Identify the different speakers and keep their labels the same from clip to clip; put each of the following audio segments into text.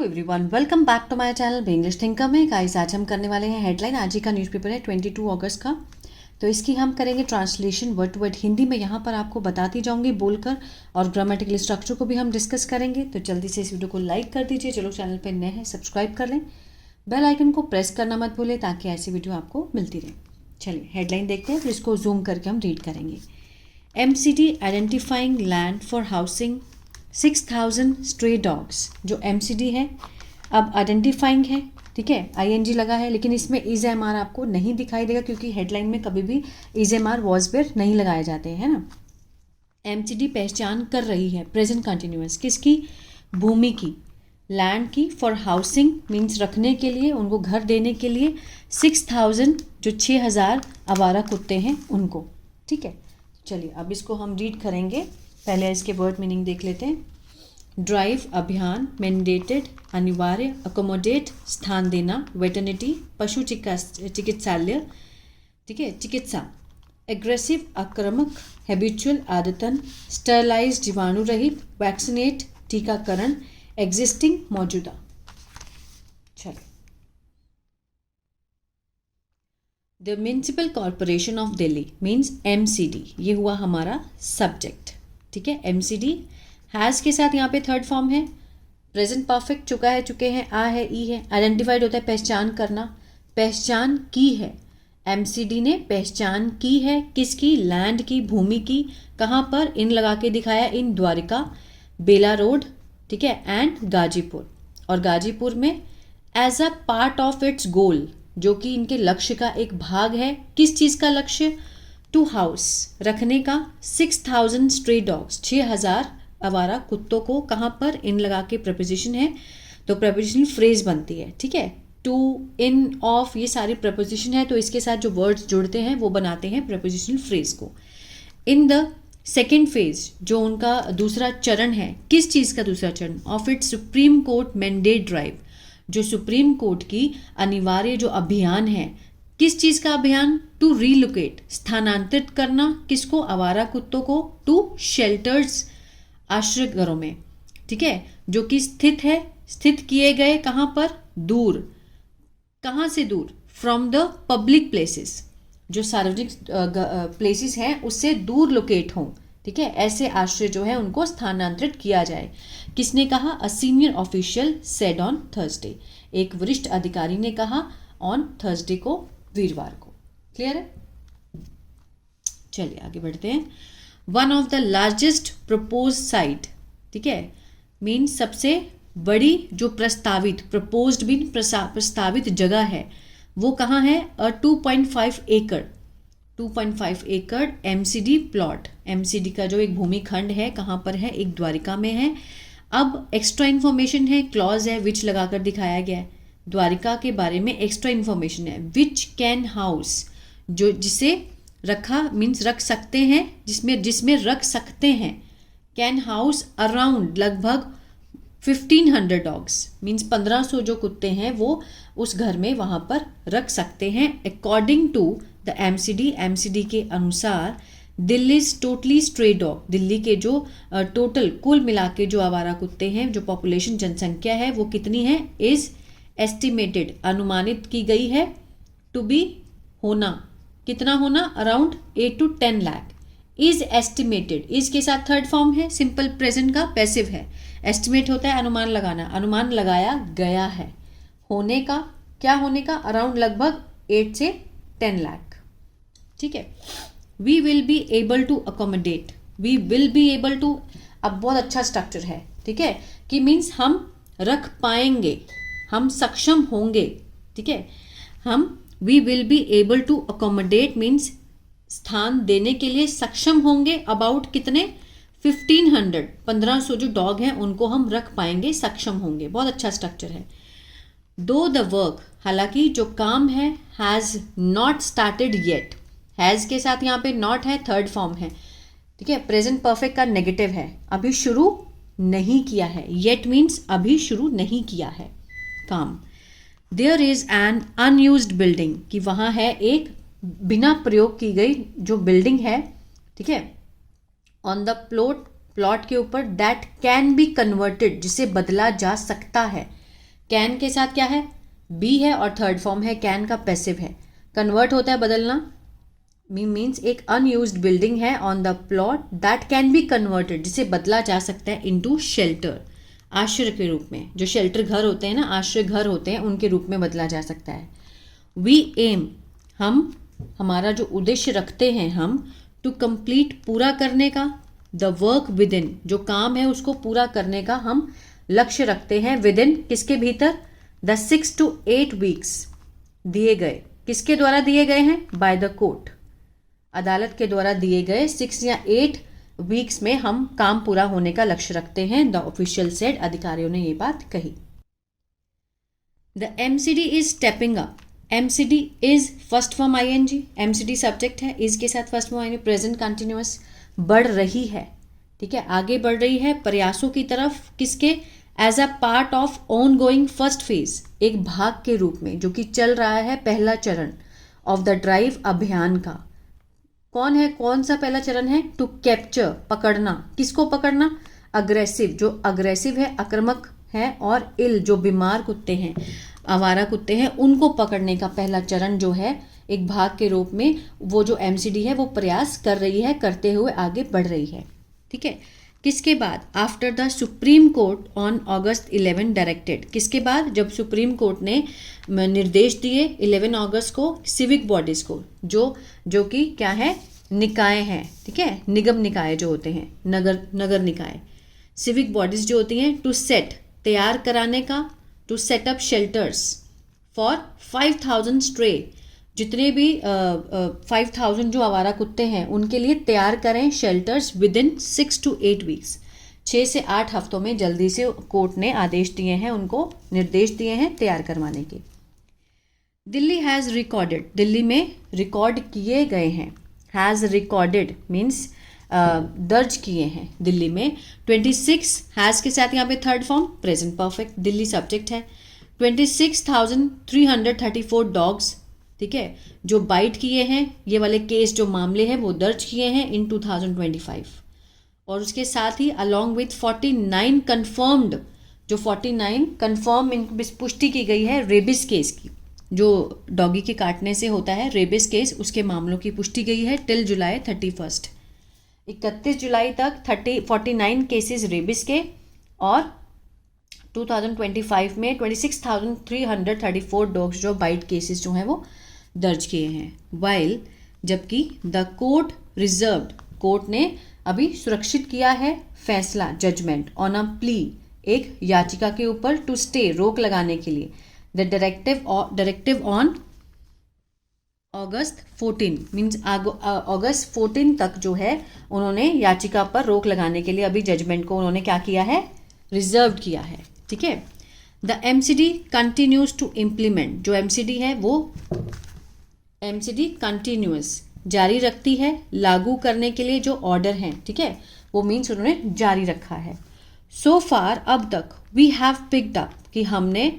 Speaker 1: Everyone, welcome back to my channel English thinker में। Guys, आज हम करने वाले हैं हेडलाइन। आज ही का न्यूज़पेपर है 22 अगस्त का, तो इसकी हम करेंगे translation word to word Hindi में। यहाँ पर आपको बताती जाऊंगी बोलकर, और ग्रामेटिकल स्ट्रक्चर को भी हम डिस्कस करेंगे। तो जल्दी से इस वीडियो को लाइक कर दीजिए। चलो, चैनल पर नए हैं सब्सक्राइब कर लें, बेल आइकन को प्रेस करना मत भूलें ताकि ऐसी वीडियो आपको मिलती रहे। चलिए हेडलाइन देखते हैं, फिर इसको जूम करके हम रीड करेंगे। MCD identifying land for housing 6000 stray dogs. जो MCD है अब आइडेंटिफाइंग है, ठीक है, ING लगा है, लेकिन इसमें इज एम आर आपको नहीं दिखाई देगा क्योंकि हेडलाइन में कभी भी is am are was were नहीं लगाए जाते हैं ना। MCD पहचान कर रही है, प्रेजेंट कंटिन्यूअस, किसकी? भूमि की, लैंड की। फॉर हाउसिंग मीन्स रखने के लिए, उनको घर देने के लिए। 6000 जो 6000 आवारा कुत्ते हैं उनको, ठीक है। चलिए अब इसको हम रीड करेंगे। पहले इसके वर्ड मीनिंग देख लेते हैं। ड्राइव अभियान, मैंडेटेड अनिवार्य, अकोमोडेट स्थान देना, वेटर्निटी पशु चिकित्सालय, ठीक है, चिकित्सा। एग्रेसिव आक्रामक, हैबिचुअल आदतन, स्टरलाइज जीवाणु रहित, वैक्सीनेट टीकाकरण, एग्जिस्टिंग मौजूदा। चलो, the municipal corporation of Delhi means MCD, ये हुआ हमारा सब्जेक्ट, ठीक है। MCD हैज़ के साथ यहाँ पे थर्ड फॉर्म है, प्रेजेंट परफेक्ट, चुका है, चुके हैं, आ है, ई है। आइडेंटिफाइड होता है पहचान करना, पहचान की है। MCD ने पहचान की है, किसकी? लैंड की, भूमि की। कहाँ पर? इन लगा के दिखाया, इन द्वारिका, बेला रोड, ठीक है, एंड गाजीपुर। और गाजीपुर में as a part of its goal, जो कि इनके लक्ष्य का एक भाग है। किस चीज़ का लक्ष्य? टू हाउस, रखने का। 6000 स्ट्रे डॉग्स, 6000 आवारा कुत्तों को। कहाँ पर? इन लगा के प्रपोजिशन है, तो प्रपोजिशन फ्रेज बनती है, ठीक है। टू, इन, ऑफ, ये सारी प्रपोजिशन है, तो इसके साथ जो वर्ड्स जुड़ते हैं वो बनाते हैं प्रपोजिशनल फ्रेज को। इन द सेकेंड फेज, जो उनका दूसरा चरण है, किस चीज़ का दूसरा चरण? Of it supreme court mandate drive, जो सुप्रीम कोर्ट की अनिवार्य जो अभियान है। किस चीज़ का अभियान? टू रीलोकेट, स्थानांतरित करना, किसको? आवारा कुत्तों को। टू शेल्टर्स, आश्रय घरों में, ठीक है, जो कि स्थित है, स्थित किए गए। कहाँ पर? दूर। कहाँ से दूर? फ्रॉम द पब्लिक प्लेसेस, जो सार्वजनिक प्लेसेस हैं उससे दूर लोकेट हों, ठीक है। ऐसे आश्रय जो है उनको स्थानांतरित किया जाए। किसने कहा? A senior official said on Thursday, एक वरिष्ठ अधिकारी ने कहा ऑन थर्सडे को, वीरवार को। क्लियर है? चलिए आगे बढ़ते हैं। One of the largest propose site, ठीक है, मीन सबसे बड़ी जो प्रस्तावित, प्रपोज्ड मीन प्रस्तावित जगह है, वो कहाँ है? 2.5 एकड़, 2.5 एकड़ MCD प्लॉट। MCD का जो एक भूमि खंड है, कहाँ पर है? एक द्वारिका में है। अब एक्स्ट्रा इन्फॉर्मेशन है, क्लॉज है, विच लगाकर दिखाया गया है। द्वारिका के बारे में एक्स्ट्रा इन्फॉर्मेशन है। विच कैन हाउस, जो जिसे रखा मीन्स रख सकते हैं, जिसमें रख सकते हैं। कैन हाउस अराउंड, लगभग 1500 डॉग्स, मीन्स 1500 जो कुत्ते हैं वो उस घर में वहाँ पर रख सकते हैं। अकॉर्डिंग टू द MCD के अनुसार Delhi totally stray dog, Delhi के जो टोटल कुल मिला के जो आवारा कुत्ते हैं, जो पॉपुलेशन जनसंख्या है वो कितनी है? इज एस्टिमेटेड, अनुमानित की गई है। टू बी, होना, कितना होना? Around 8 to 10 lakh. Is estimated, is के साथ थर्ड फॉर्म है, सिंपल प्रेजेंट का पैसिव है। एस्टिमेट होता है अनुमान लगाना, अनुमान लगाया गया है। होने का, क्या होने का? अराउंड, लगभग 8 से 10 लाख, ठीक है। We will be able to accommodate, we will be able to, अब बहुत अच्छा स्ट्रक्चर है, ठीक है, कि मीन्स हम रख पाएंगे, हम सक्षम होंगे, ठीक है। हम we will be able to accommodate means स्थान देने के लिए सक्षम होंगे। अबाउट कितने? 1500 जो डॉग हैं उनको हम रख पाएंगे, सक्षम होंगे। बहुत अच्छा स्ट्रक्चर है। दो द वर्क, हालांकि जो काम है, has not started yet, has के साथ यहाँ पे नॉट है, थर्ड फॉर्म है, ठीक है। प्रेजेंट परफेक्ट का नेगेटिव है, अभी शुरू नहीं किया है। येट मीन्स अभी शुरू नहीं किया है काम। There is an unused building, कि वहाँ है एक बिना प्रयोग की गई जो बिल्डिंग है, ठीक है। ऑन द प्लॉट, प्लॉट के ऊपर, दैट कैन बी कन्वर्टेड, जिसे बदला जा सकता है। कैन के साथ क्या है, बी है और थर्ड फॉर्म है कैन का, पैसिव है। कन्वर्ट होता है बदलना, मीन्स एक अनयूज्ड बिल्डिंग है on the plot that can be converted, जिसे बदला जा सकता है इनटू शेल्टर, आश्रय के रूप में। जो शेल्टर घर होते हैं ना, आश्रय घर होते हैं, उनके रूप में बदला जा सकता है। वी एम, हम, हमारा जो उद्देश्य रखते हैं हम, टू कंप्लीट, पूरा करने का, द वर्क विद इन, जो काम है उसको पूरा करने का हम लक्ष्य रखते हैं, विद इन किसके भीतर, द 6 to 8 weeks, दिए गए, किसके द्वारा दिए गए हैं, बाय द कोर्ट, अदालत के द्वारा दिए गए 6 या 8 वीक्स में हम काम पूरा होने का लक्ष्य रखते हैं, द ऑफिशियल सेड, अधिकारियों ने ये बात कही। The MCD is stepping up, MCD is first form ING, MCD subject है, इज के साथ first form ING, present continuous, बढ़ रही है, ठीक है, आगे बढ़ रही है प्रयासों की तरफ, किसके, as a part of ongoing first phase, एक भाग के रूप में जो कि चल रहा है, पहला चरण ऑफ द ड्राइव, अभियान का। कौन है, कौन सा पहला चरण है, टू कैप्चर, पकड़ना, किसको पकड़ना, अग्रेसिव, जो अग्रेसिव है, आक्रामक है, और इल, जो बीमार कुत्ते हैं, आवारा कुत्ते हैं, उनको पकड़ने का पहला चरण जो है, एक भाग के रूप में वो जो एमसीडी है वो प्रयास कर रही है, करते हुए आगे बढ़ रही है, ठीक है। किसके बाद, after the supreme court on August 11 directed, किसके बाद, जब सुप्रीम कोर्ट ने निर्देश दिए 11 अगस्त को सिविक बॉडीज को, जो कि क्या है, निकाय हैं, ठीक है, निगम निकाय जो होते हैं, नगर निकाय, सिविक बॉडीज जो होती हैं, टू सेट, तैयार कराने का, to set up shelters for 5000 stray, जितने भी 5000 जो आवारा कुत्ते हैं उनके लिए तैयार करें shelters with in 6 to 8 weeks, 6 से 8 हफ्तों में जल्दी से कोर्ट ने आदेश दिए हैं, उनको निर्देश दिए हैं तैयार करवाने के। दिल्ली हैज़ रिकॉर्डेड, दिल्ली में रिकॉर्ड किए गए हैं, हैज़ रिकॉर्डेड मीन्स दर्ज किए हैं दिल्ली में। 26, हैज़ के साथ यहाँ पे third form present perfect, Delhi subject है। 26,334 डॉग्स, ठीक है, जो बाइट किए हैं, ये वाले केस जो मामले हैं वो दर्ज किए हैं इन 2025। और उसके साथ ही अलॉन्ग विथ 49 कन्फर्म्ड, जो 49 कन्फर्म पुष्टि की गई है रेबिस केस की, जो डॉगी के काटने से होता है रेबिस केस, उसके मामलों की पुष्टि गई है टिल जुलाई 31, 31 जुलाई तक 49 केसेस रेबिस के, और 2025 में 26,334 डॉग्स जो बाइट केसेस जो हैं वो दर्ज किए हैं। वाइल, जबकि द कोर्ट रिजर्व्ड, कोर्ट ने अभी सुरक्षित किया है फैसला, जजमेंट, ऑन अ प्ली, एक याचिका के ऊपर, टू स्टे, रोक लगाने के लिए, the directive on August 14 means अगस्त 14 तक जो है उन्होंने याचिका पर रोक लगाने के लिए अभी जजमेंट को उन्होंने क्या किया है, रिजर्व किया है, ठीक है। The MCD continues to implement, जो एमसीडी है वो एमसीडी कंटिन्यूअस, जारी रखती है लागू करने के लिए जो ऑर्डर हैं, ठीक है, वो मीन्स उन्होंने जारी रखा है। सो फार, अब तक, वी हैव पिक्ड अप, कि हमने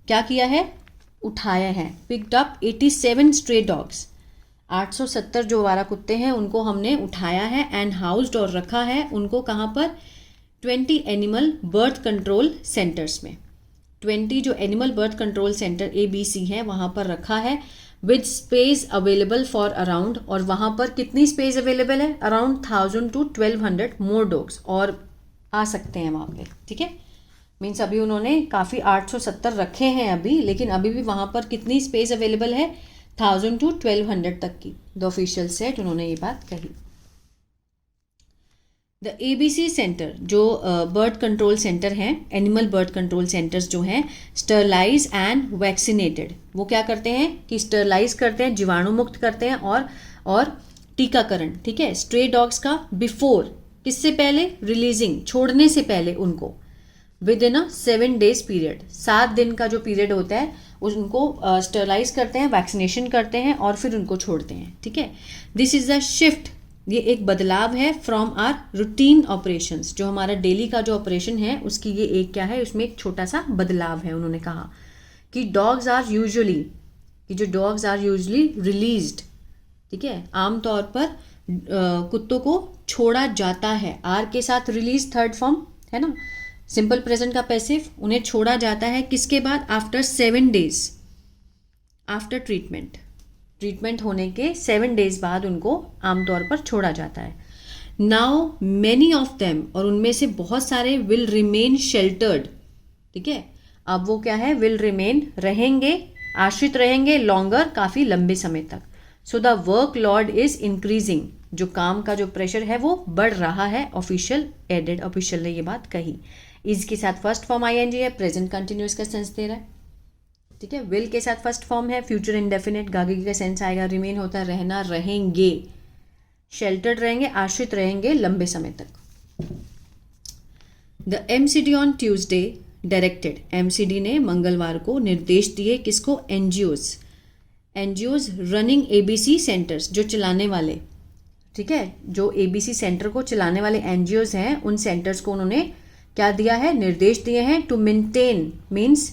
Speaker 1: क्या किया है, उठाया है, पिक्ड अप 87 स्ट्रे डॉग्स, 870 जो आवारा कुत्ते हैं उनको हमने उठाया है, एंड हाउस्ड, और रखा है उनको कहाँ पर, 20 एनिमल बर्थ कंट्रोल सेंटर्स में, 20 जो animal birth control centre ABC हैं वहाँ पर रखा है, with space available for around, और वहाँ पर कितनी स्पेस अवेलेबल है, अराउंड 1000 to 1200 मोर डॉग्स, और आ सकते हैं वहाँ पे, ठीक है, मीन्स अभी उन्होंने काफ़ी 870 रखे हैं अभी, लेकिन अभी भी वहाँ पर कितनी स्पेस अवेलेबल है, 1000 to 1200 तक की, द ऑफिशियल सेट, उन्होंने ये बात कही। द ABC सेंटर, जो बर्ड कंट्रोल सेंटर हैं, एनिमल बर्ड कंट्रोल सेंटर्स जो हैं, स्टरलाइज एंड वैक्सीनेटेड, वो क्या करते हैं कि स्टरलाइज करते हैं, जीवाणु मुक्त करते हैं, और टीकाकरण, ठीक है, स्ट्रे डॉग्स का, बिफोर, किससे पहले, रिलीजिंग, छोड़ने से पहले उनको, with in a 7 days period, 7 दिन का जो पीरियड होता है उनको स्टरलाइज करते हैं, वैक्सीनेशन करते हैं, और फिर उनको छोड़ते हैं, ठीक है। दिस इज़ अ शिफ्ट, ये एक बदलाव है, फ्रॉम आर रूटीन ऑपरेशंस, जो हमारा डेली का जो ऑपरेशन है उसकी ये एक क्या है, उसमें एक छोटा सा बदलाव है। उन्होंने कहा कि डॉग्स आर यूजुअली रिलीज्ड, ठीक है, आमतौर पर कुत्तों को छोड़ा जाता है, आर के साथ रिलीज थर्ड फॉर्म है ना, सिंपल प्रेजेंट का पैसिव, उन्हें छोड़ा जाता है किसके बाद? After 7 days, after treatment, treatment होने के 7 डेज बाद उनको आमतौर पर छोड़ा जाता है। नाउ मैनी ऑफ देम, और उनमें से बहुत सारे विल रिमेन शेल्टर्ड, ठीक है। अब वो क्या है? विल रिमेन, रहेंगे, आश्रित रहेंगे, लॉन्गर, काफ़ी लंबे समय तक। So the workload is increasing, जो काम का जो प्रेशर है वो बढ़ रहा है। ऑफिशियल एडेड, ऑफिशियल ने ये बात कही। इज के साथ फर्स्ट फॉर्म आईएनजी है, प्रेजेंट कंटिन्यूस का सेंस दे रहा है, ठीक है। विल के साथ फर्स्ट फॉर्म है, फ्यूचर इंडेफिनिट, गागी का सेंस आएगा, रिमेन होता है रहना, रहेंगे, शेल्टर्ड रहेंगे, आश्रित रहेंगे लंबे समय तक। The MCD on Tuesday directed, MCD ने मंगलवार को निर्देश दिए किसको? NGOs, NGOs running ABC centres, जो चलाने वाले, ठीक है, जो एबीसी सेंटर को चलाने वाले एनजीओज हैं, उन सेंटर्स को उन्होंने क्या दिया है? निर्देश दिए हैं टू मेंटेन, मीन्स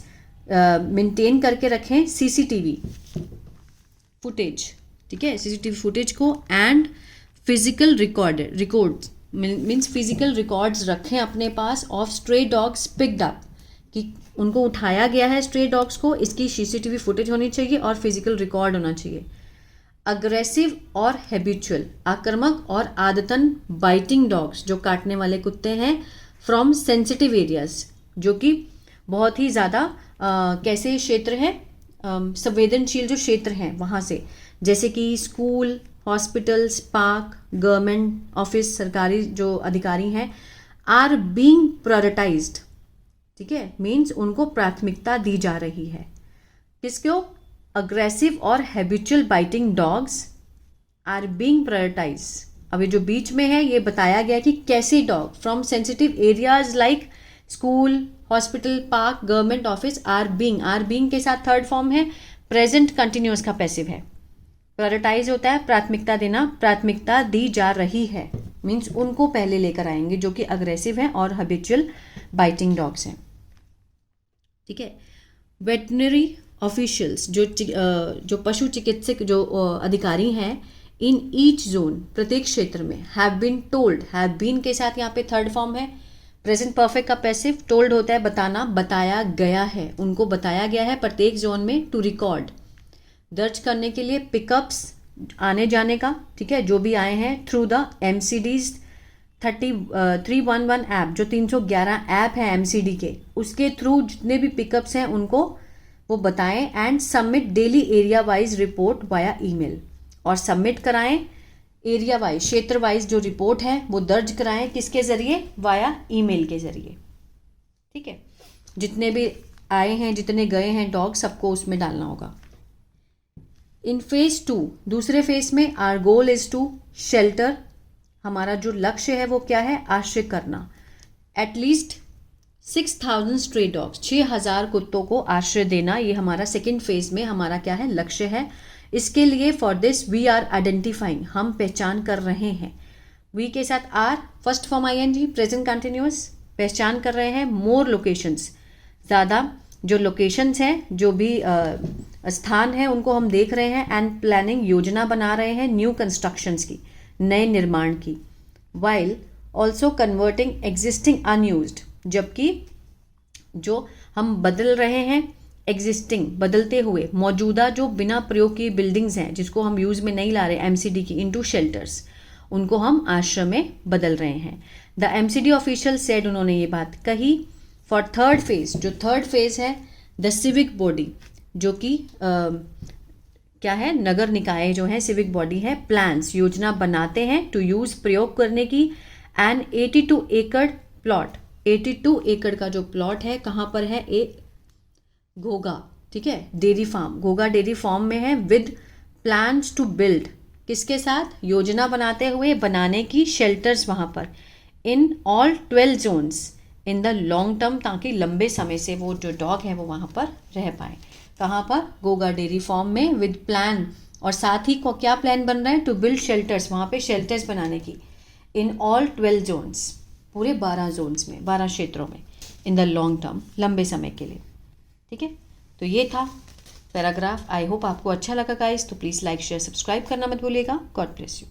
Speaker 1: मेंटेन करके रखें सीसीटीवी फुटेज, ठीक है, सीसीटीवी फुटेज को, and physical records means physical records रखें अपने पास of stray dogs picked up, कि उनको उठाया गया है स्ट्रे डॉग्स को, इसकी सीसीटीवी फुटेज होनी चाहिए और फिजिकल रिकॉर्ड होना चाहिए। अग्रेसिव और हैबिचुअल, आक्रामक और आदतन बाइटिंग डॉग्स, जो काटने वाले कुत्ते हैं, फ्रॉम सेंसिटिव एरियाज, जो कि बहुत ही ज़्यादा कैसे क्षेत्र हैं, संवेदनशील जो क्षेत्र हैं वहाँ से, जैसे कि school, hospitals, park, government office, सरकारी जो अधिकारी हैं, आर बीइंग प्रायोरिटाइज्ड, ठीक है, मीन्स उनको प्राथमिकता दी जा रही है। किसको? अग्रेसिव और habitual biting dogs are being prioritize. अभी जो बीच में है ये बताया गया कि कैसे dog from sensitive areas like school, hospital, park, government office, are being के साथ थर्ड फॉर्म है, प्रेजेंट कंटिन्यूअस का पैसिव है। प्रायोरिटाइज होता है प्राथमिकता देना, प्राथमिकता दी जा रही है, मीन्स उनको पहले लेकर आएंगे जो कि अग्रेसिव हैं और हैबिचुअल बाइटिंग डॉग्स हैं, ठीक है। वेटनरी ऑफिशियल्स, जो पशु चिकित्सक जो अधिकारी हैं, इन ईच जोन, प्रत्येक क्षेत्र में, have been told, have been के साथ यहाँ पे थर्ड फॉर्म है, प्रेजेंट परफेक्ट का पैसिव, टोल्ड होता है बताना, बताया गया है, उनको बताया गया है प्रत्येक जोन में, टू रिकॉर्ड, दर्ज करने के लिए, पिकअप्स, आने जाने का, ठीक है, जो भी आए हैं, थ्रू द एमसीडीज 311 ऐप, जो 311 ऐप है एमसीडी के, उसके थ्रू जितने भी पिकअप्स हैं उनको वो बताएं, and submit daily area wise report via email, और सबमिट कराएं एरिया वाइज, क्षेत्र वाइज जो रिपोर्ट है वो दर्ज कराएं, किसके ज़रिए? वाया ईमेल के ज़रिए, ठीक है। जितने भी आए हैं, जितने गए हैं डॉग, सबको उसमें डालना होगा। इन फेज 2, दूसरे फेज में, our goal is to shelter, हमारा जो लक्ष्य है वो क्या है? आश्रय करना, एटलीस्ट 6000 स्ट्रे डॉग्स, 6000 कुत्तों को आश्रय देना, ये हमारा सेकेंड फेज में हमारा क्या है? लक्ष्य है। इसके लिए for this we are identifying, हम पहचान कर रहे हैं, वी के साथ are, first form ING, present continuous, पहचान कर रहे हैं, मोर लोकेशंस, ज़्यादा जो लोकेशंस हैं, जो भी स्थान है उनको हम देख रहे हैं, एंड प्लानिंग, योजना बना रहे हैं, न्यू कंस्ट्रक्शंस की, नए निर्माण की, while also converting existing unused, जबकि जो हम बदल रहे हैं एग्जिस्टिंग, बदलते हुए मौजूदा जो बिना प्रयोग की बिल्डिंग्स हैं जिसको हम यूज़ में नहीं ला रहे एमसीडी की, इनटू शेल्टर्स, उनको हम आश्रम में बदल रहे हैं। द एमसीडी ऑफिशियल सेड, उन्होंने ये बात कही। फॉर थर्ड फेज, जो थर्ड फेज है, द सिविक बॉडी, जो कि क्या है? नगर निकाय जो है, सिविक बॉडी है, प्लान्स, योजना बनाते हैं, टू यूज़, प्रयोग करने की, एंड 82 एकड़ प्लॉट, 82 एकड़ का जो प्लॉट है कहाँ पर है? घोगा, ठीक है, dairy farm, Ghogha dairy farm में है, विद प्लान्स टू बिल्ड, किसके साथ? योजना बनाते हुए बनाने की, शेल्टर्स वहाँ पर, in all 12 zones in the long term, ताकि लंबे समय से वो जो डॉग है वो वहाँ पर रह पाए। कहाँ पर? घोगा डेयरी फार्म में, विद प्लान, और साथ ही को क्या प्लान बन रहा है? टू बिल्ड शेल्टर्स, वहाँ पे शेल्टर्स बनाने की, इन ऑल 12 जोन्स, पूरे 12 जोन्स में, 12 क्षेत्रों में, इन द लॉन्ग टर्म, लंबे समय के लिए, ठीक है। तो ये था पैराग्राफ। आई होप आपको अच्छा लगा गाइस, तो प्लीज़ लाइक शेयर सब्सक्राइब करना मत भूलिएगा। God bless you.